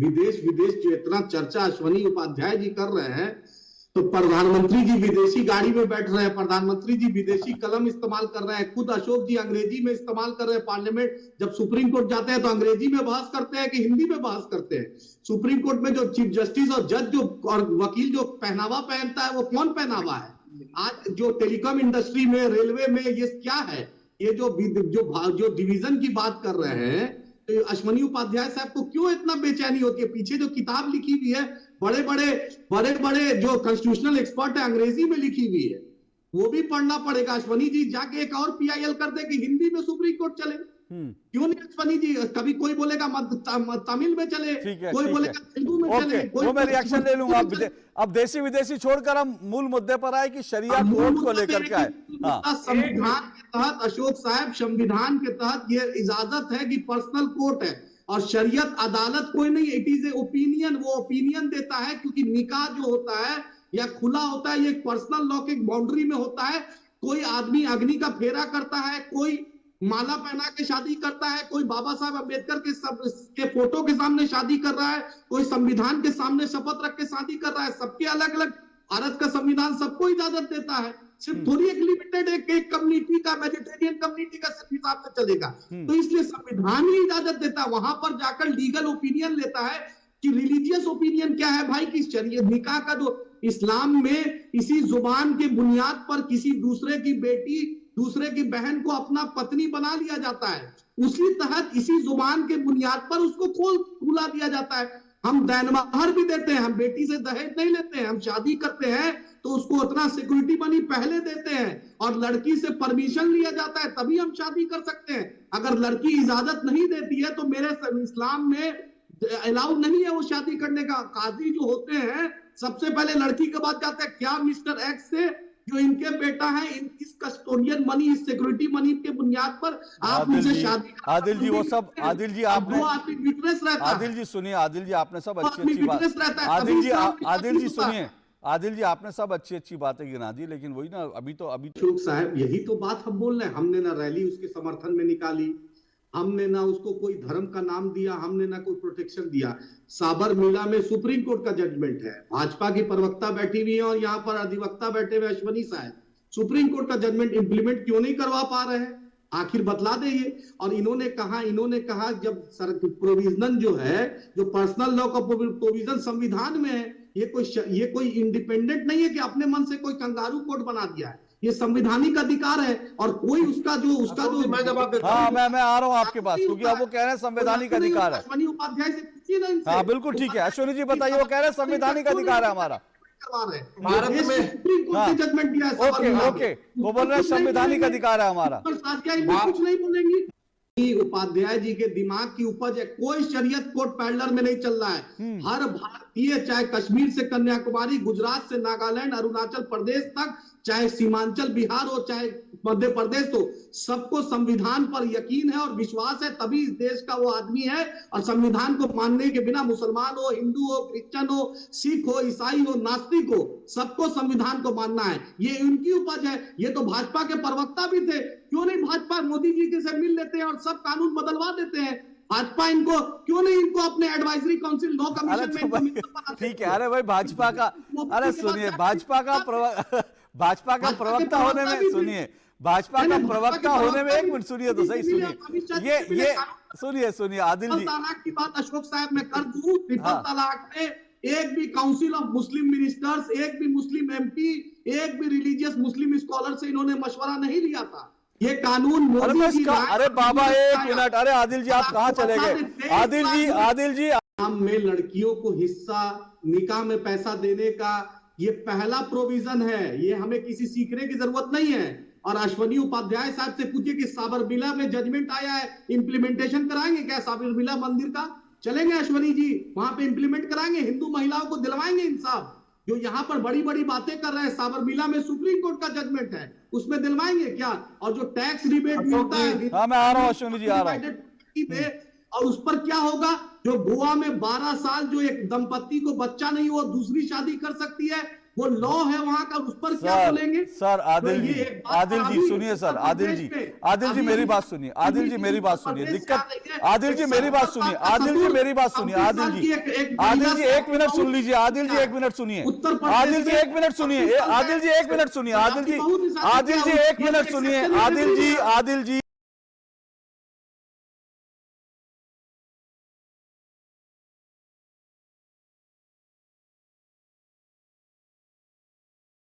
विदेश विदेश जो इतना चर्चा अश्वनी उपाध्याय जी कर रहे हैं, तो प्रधानमंत्री जी विदेशी गाड़ी में बैठ रहे हैं, प्रधानमंत्री जी विदेशी कलम इस्तेमाल कर रहे हैं, खुद अशोक जी अंग्रेजी में इस्तेमाल कर रहे हैं। पार्लियामेंट जब सुप्रीम कोर्ट जाते हैं तो अंग्रेजी में बहस करते हैं कि हिंदी में बहस करते हैं। सुप्रीम कोर्ट में जो चीफ जस्टिस और जज जो और वकील जो पहनावा पहनता है वो कौन पहनावा है? आज जो टेलीकॉम इंडस्ट्री में, रेलवे में ये क्या है? ये जो डिवीजन की बात कर रहे हैं, तो अश्वनी उपाध्याय साहब को क्यों इतना बेचैनी होती है? पीछे जो किताब लिखी हुई है, बड़े बड़े जो कॉन्स्टिट्यूशनल एक्सपर्ट है अंग्रेजी में लिखी हुई है, वो भी पढ़ना पड़ेगा। अश्वनी जी जाके एक और पीआईएल कर दे कि हिंदी में सुप्रीम कोर्ट चले। क्यों नहीं अश्वनी जी? कभी कोई बोलेगा तमिल में चले, कोई बोलेगा तेलुगु में चले। वो मैं रिएक्शन ले लूंगा। अब देशी विदेशी छोड़कर हम मूल मुद्दे पर आए कि शरिया कोर्ट को लेकर के आए। संविधान के तहत अशोक साहब, संविधान के तहत ये इजाजत है कि पर्सनल कोर्ट है और शरीयत अदालत कोई नहीं, इट इज ए ओपिनियन। वो ओपिनियन देता है क्योंकि निकाह जो होता है या खुला होता है, ये पर्सनल लॉ के बाउंड्री में होता है। कोई आदमी अग्नि का फेरा करता है, कोई माला पहना के शादी करता है, कोई बाबा साहब अम्बेडकर के फोटो के सामने शादी कर रहा है, कोई संविधान के सामने शपथ रख के शादी कर रहा है। सबके अलग अलग, भारत का संविधान सबको इजाजत देता है, सिर्फ थोड़ी एक लिमिटेड एक कम्युनिटी का, वेजिटेरियन कम्युनिटी का सिर्फ हिसाब से चलेगा। तो इसलिए संविधान ही इजाजत देता है। वहां पर जाकर लीगल ओपिनियन लेता है कि रिलीजियस ओपिनियन क्या है भाई, कि शरीयत निकाह का जो इस्लाम में इसी जुबान के बुनियाद पर किसी दूसरे की बेटी, दूसरे की बहन को अपना पत्नी बना लिया जाता है, उसी तहत इसी जुबान के बुनियाद पर उसको खुला दिया जाता है। हम दैनमहर भी देते हैं, हम बेटी से दहेज नहीं लेते हैं, हम शादी करते हैं तो उसको उतना सिक्योरिटी मनी पहले देते हैं और लड़की से परमिशन लिया जाता है, तभी हम शादी कर सकते हैं। अगर लड़की इजाजत नहीं देती है तो मेरे इस्लाम में अलाउ नहीं है वो शादी करने का। काजी जो होते हैं सबसे पहले लड़की के बाद जाते हैं, क्या मिस्टर एक्स से जो इनके बेटा है, इस कस्टोडियन मनी, इस सिक्योरिटी मनी के बुनियाद पर आप उनसे शादी। आदिल जी वो सब, आदिल जी आपने, विटनेस रहता है। आदिल जी सुनिए, आदिल जी आपने सब अच्छी बात, आदिल जी सुनिए, आदिल जी आपने सब अच्छी बातें गिना दी, लेकिन वही ना अभी अशोक साहब यही तो बात हम बोल रहे हैं। हमने ना रैली उसके समर्थन में निकाली, हमने ना उसको कोई धर्म का नाम दिया, हमने ना कोई प्रोटेक्शन दिया। साबरमला में सुप्रीम कोर्ट का जजमेंट है, भाजपा की प्रवक्ता बैठी हुई है और यहाँ पर अधिवक्ता बैठे हुए अश्वनी साहब। सुप्रीम कोर्ट का जजमेंट इंप्लीमेंट क्यों नहीं करवा पा रहे हैं? आखिर बतला दे ये। और इन्होंने कहा जब प्रोविजन जो है, जो पर्सनल लॉ का प्रोविजन संविधान में है, ये कोई इंडिपेंडेंट नहीं है कि अपने मन से कोई कंगारू कोर्ट बना दिया है। ये संवैधानिक अधिकार है और कोई उसका जो मैं जवाब देता हूं। मैं आ रहा हूं आपके पास, क्योंकि अब वो कह रहे हैं संवैधानिक अधिकार है। अश्वनी उपाध्याय से पूछिए ना इनसे। हाँ बिल्कुल ठीक है, अश्वनी जी बताइए, वो कह रहे हैं संवैधानिक अधिकार है हमारा। भारत में सुप्रीम कोर्ट ने जजमेंट दिया है। ओके, वो बोल रहे हैं संवैधानिक अधिकार है हमारा। कुछ नहीं बोलेंगी। उपाध्याय जी के दिमाग की उपज है। कोई शरीयत कोर्ट पैरेलल में नहीं चल रहा है। हर भारतीय, चाहे कश्मीर से कन्याकुमारी, गुजरात से नागालैंड, अरुणाचल प्रदेश तक, चाहे सीमांचल बिहार हो, चाहे मध्य प्रदेश हो, सबको संविधान पर यकीन है और विश्वास है, तभी इस देश का वो आदमी है। और संविधान को मानने के बिना मुसलमान हो, हिंदू हो, क्रिश्चियन हो, सिख हो, ईसाई हो, नास्तिक हो, सबको संविधान को मानना है। ये उनकी उपज है। ये तो भाजपा के प्रवक्ता भी थे। क्यों नहीं भाजपा मोदी जी के से मिल लेते हैं और सब कानून बदलवा देते हैं? भाजपा इनको क्यों नहीं, इनको अपने एडवाइजरी काउंसिल लॉ कमीशन में ठीक है। अरे भाई भाजपा का, अरे सुनिए, भाजपा का प्रवक्ता होने में, सुनिए, भाजपा का प्रवक्ता होने में, एक मिनट सुनिए तो सही, सुनिए ये सुनिए आदिल जी तलाक की बात अशोक साहब मैं कर दूं। ट्रिपल तलाक में एक भी काउंसिल ऑफ मुस्लिम मिनिस्टर्स, एक भी मुस्लिम एमपी, एक भी रिलीजियस मुस्लिम स्कॉलर से इन्होंने मशवरा नहीं लिया था। ये कानून मोदी जी, अरे बाबा एक मिनट, अरे आदिल जी आप कहां चले गए? आदिल जी हम में लड़कियों को हिस्सा, निकाह में पैसा देने का ये पहला प्रोविजन है। ये हमें किसी सीखने की जरूरत नहीं है। और अश्वनी उपाध्याय साहब से पूछिए कि साबरमला में जजमेंट आया है, इंप्लीमेंटेशन कराएंगे क्या? साबरमला मंदिर का चलेंगे अश्वनी जी, वहां पे इंप्लीमेंट कराएंगे, हिंदू महिलाओं को दिलवाएंगे इंसाफ। जो यहाँ पर बड़ी बड़ी बातें कर रहे हैं, साबरमला में सुप्रीम कोर्ट का जजमेंट है, उसमें दिलवाएंगे क्या? और जो टैक्स रिबेट मिलता है, मैं आ रहा हूं अश्वनी जी, आ रहा हूं। और उस पर क्या होगा? जो गोवा में 12 साल जो एक दंपत्ति को बच्चा नहीं हो दूसरी शादी कर सकती है, वो लॉ है वहां का, उस पर क्या बोलेंगे? सर आदिल तो जी, ये एक बात आदिल जी अभी सुनिए सर, उत्तर आदिल प्रदेश जी, में आदिल जी अभी मेरी बात सुनिए, आदिल जी मेरी बात सुनिए, दिक्कत, आदिल जी मेरी बात सुनिए, आदिल जी मेरी बात सुनिए, आदिल जी, आदिल जी एक मिनट सुन लीजिए, आदिल जी एक मिनट सुनिए, आदिल जी एक मिनट सुनिए, आदिल जी एक मिनट सुनिए, आदिल जी, आदिल जी एक मिनट सुनिए, आदिल जी, आदिल जी